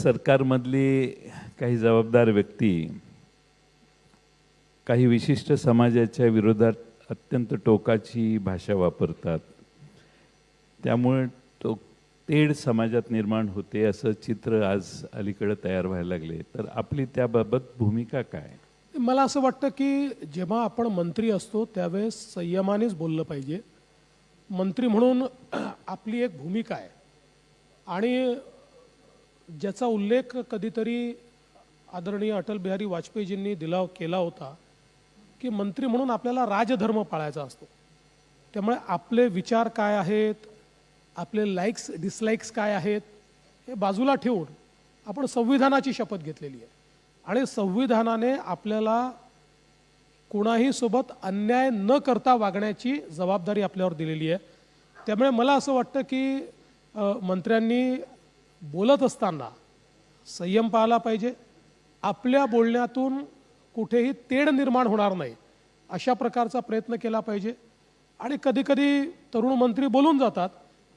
सरकारमधली काही जबाबदार व्यक्ती काही विशिष्ट समाजाच्या विरोधात अत्यंत टोकाची भाषा वापरतात, त्यामुळे तो तेढ समाजात निर्माण होते असं चित्र आज अलीकडे तयार व्हायला लागले. तर आपली त्याबाबत भूमिका काय? मला असं वाटतं की जेव्हा आपण मंत्री असतो त्यावेळेस संयमानेच बोललं पाहिजे. मंत्री म्हणून आपली एक भूमिका आहे आणि ज्याचा उल्लेख कधीतरी आदरणीय अटल बिहारी वाजपेयीजींनी केला होता की मंत्री म्हणून आपल्याला राजधर्म पाळायचा असतो. त्यामुळे आपले विचार काय आहेत, आपले लाईक्स डिसलाईक्स काय आहेत हे बाजूला ठेवून आपण संविधानाची शपथ घेतलेली आहे आणि संविधानाने आपल्याला कोणाही सोबत अन्याय न करता वागण्याची जबाबदारी आपल्यावर दिलेली आहे. त्यामुळे मला असं वाटतं की मंत्र्यांनी बोलत असताना संयम पाळला पाहिजे. आपल्या बोलण्यातून कुठेही तेढ निर्माण होणार नाही अशा प्रकारचा प्रयत्न केला पाहिजे. आणि कधीकधी तरुण मंत्री बोलून जातात,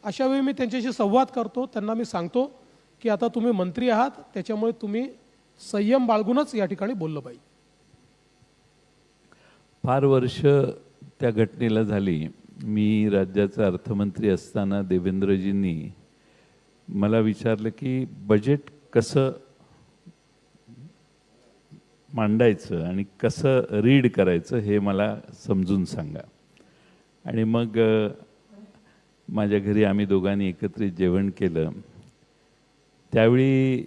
अशा वेळी मी त्यांच्याशी संवाद करतो, त्यांना मी सांगतो की आता तुम्ही मंत्री आहात, त्याच्यामुळे तुम्ही संयम बाळगूनच या ठिकाणी बोललं पाहिजे. फार वर्ष त्या घटनेला झाली. मी राज्याचा अर्थमंत्री असताना देवेंद्रजींनी मला विचारलं की बजेट कसं मांडायचं आणि कसं रीड करायचं हे मला समजून सांगा. आणि मग माझ्या घरी आम्ही दोघांनी एकत्रित जेवण केलं. त्यावेळी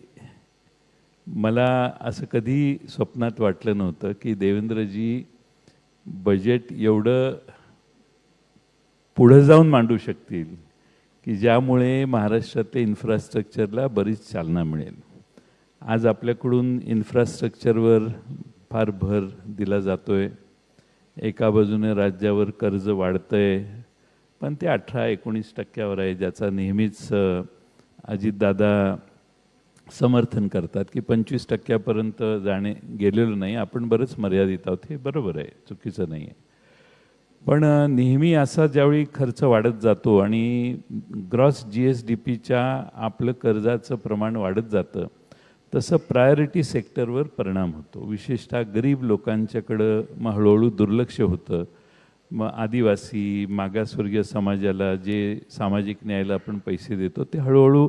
मला असं कधी स्वप्नात वाटलं नव्हतं की देवेंद्रजी बजेट एवढं पुढे जाऊन मांडू शकतील की ज्यामुळे महाराष्ट्रातल्या इन्फ्रास्ट्रक्चरला बरीच चालना मिळेल. आज आपल्याकडून इन्फ्रास्ट्रक्चरवर फार भर दिला जातोय. एका बाजूने राज्यावर कर्ज वाढतंय, पण ते 18-19% आहे, ज्याचा नेहमीच अजितदादा समर्थन करतात की 25% जाणे गेलेलो नाही, आपण बरंच मर्यादित आहोत. हे बरोबर आहे, चुकीचं नाही आहे. पण नेहमी असा ज्यावेळी खर्च वाढत जातो आणि ग्रॉस GSDPच्या आपलं कर्जाचं प्रमाण वाढत जातं, तसं प्रायोरिटी सेक्टरवर परिणाम होतो. विशेषतः गरीब लोकांच्याकडं मग हळूहळू दुर्लक्ष होतं. मग आदिवासी मागासवर्गीय समाजाला जे सामाजिक न्यायाला आपण पैसे देतो ते हळूहळू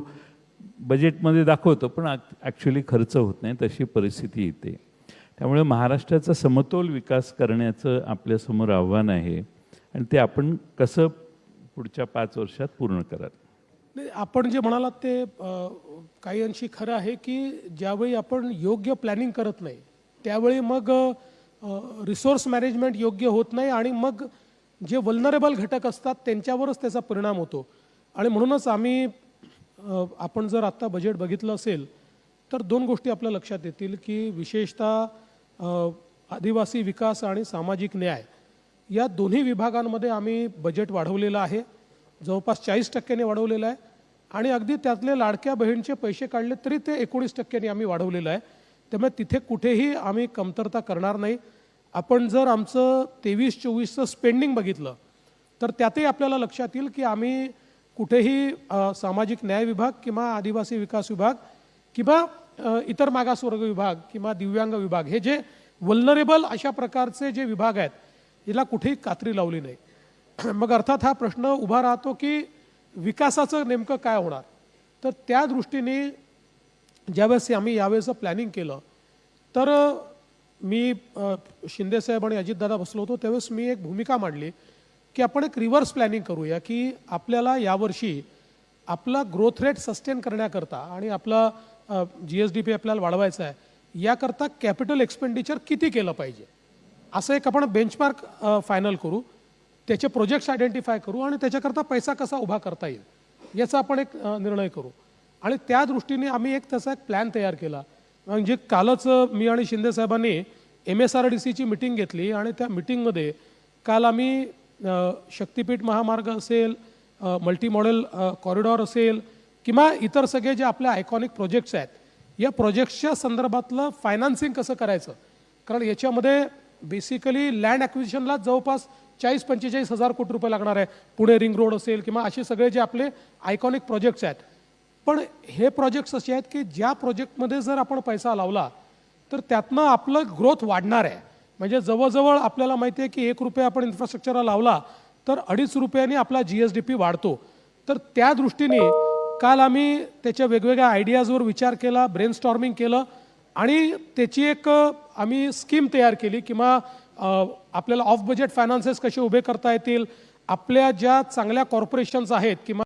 बजेटमध्ये दाखवतो, पण ॲक्च्युली खर्च होत नाही, तशी परिस्थिती येते. त्यामुळे महाराष्ट्राचा समतोल विकास करण्याचं आपल्यासमोर आव्हान आहे आणि ते आपण कसं पुढच्या 5 वर्षात पूर्ण कराल. नाही, आपण जे म्हणालात ते काही अंशी खरं आहे की ज्यावेळी आपण योग्य प्लॅनिंग करत नाही त्यावेळी मग रिसोर्स मॅनेजमेंट योग्य होत नाही आणि मग जे वल्नरेबल घटक असतात त्यांच्यावरच त्याचा परिणाम होतो. आणि म्हणूनच आपण जर आत्ता बजेट बघितलं असेल तर 2 गोष्टी आपल्या लक्षात येतील की विशेषतः आदिवासी विकास आणि सामाजिक न्याय या दोन्ही विभागांमध्ये आम्ही बजेट वाढवलेलं आहे, जवळपास 40% वाढवलेलं आहे. आणि अगदी त्यातले लाडक्या बहिणीचे पैसे काढले तरी ते 19% आम्ही वाढवलेलं आहे. त्यामुळे तिथे कुठेही आम्ही कमतरता करणार नाही. आपण जर आमचं 23-24चं स्पेंडिंग बघितलं तर त्यातही आपल्याला लक्षात येईल की आम्ही कुठेही सामाजिक न्याय विभाग किंवा आदिवासी विकास विभाग किंवा इतर मागासवर्ग विभाग किंवा दिव्यांग विभाग हे जे वल्नरेबल अशा प्रकारचे जे विभाग आहेत याला कुठेही कात्री लावली नाही. मग अर्थात हा प्रश्न उभा राहतो की विकासाचं नेमकं काय होणार. तर त्या दृष्टीने ज्यावेळेस आम्ही यावेळेचं प्लॅनिंग केलं तर मी शिंदेसाहेब आणि अजितदादा बसलो होतो त्यावेळेस मी एक भूमिका मांडली की आपण एक रिव्हर्स प्लॅनिंग करूया की आपल्याला यावर्षी आपला ग्रोथ रेट सस्टेन करण्याकरता आणि आपला GSDP आपल्याला वाढवायचा आहे, याकरता कॅपिटल एक्सपेंडिचर किती केलं पाहिजे असं एक आपण बेंचमार्क फायनल करू, त्याचे प्रोजेक्ट्स आयडेंटिफाय करू आणि त्याच्याकरता पैसा कसा उभा करता येईल याचा आपण एक निर्णय करू. आणि त्या दृष्टीने आम्ही त्याचा एक प्लॅन तयार केला. म्हणजे कालच मी आणि शिंदेसाहेबांनी MSRDCची मीटिंग घेतली आणि त्या मीटिंगमध्ये काल आम्ही शक्तिपीठ महामार्ग असेल, मल्टी मॉडेल कॉरिडॉर असेल किंवा इतर सगळे जे आपले आयकॉनिक प्रोजेक्ट्स आहेत या प्रोजेक्ट्सच्या संदर्भातलं फायनान्सिंग कसं करायचं. कारण याच्यामध्ये बेसिकली लँड ॲक्विजिशनला जवळपास 40-45 हजार कोटी रुपये लागणार आहे. पुणे रिंग रोड असेल किंवा असे सगळे जे आपले आयकॉनिक प्रोजेक्ट्स आहेत पण हे प्रोजेक्ट्स असे आहेत की ज्या प्रोजेक्टमध्ये जर आपण पैसा लावला तर त्यातनं आपलं ग्रोथ वाढणार आहे. म्हणजे जवळजवळ आपल्याला माहिती आहे की 1 रुपया आपण इन्फ्रास्ट्रक्चरला लावला तर 2.5 रुपयांनी आपला GSDP वाढतो. तर त्या दृष्टीने काल आम्ही त्याच्या वेगवेगळ्या आयडियाजवर विचार केला, ब्रेनस्टॉर्मिंग केलं आणि त्याची एक आम्ही स्कीम तयार केली किंवा आपल्याला ऑफ बजेट फायनान्सेस कसे उभे करता येतील, आपल्या ज्या चांगल्या कॉर्पोरेशन्स आहेत किंवा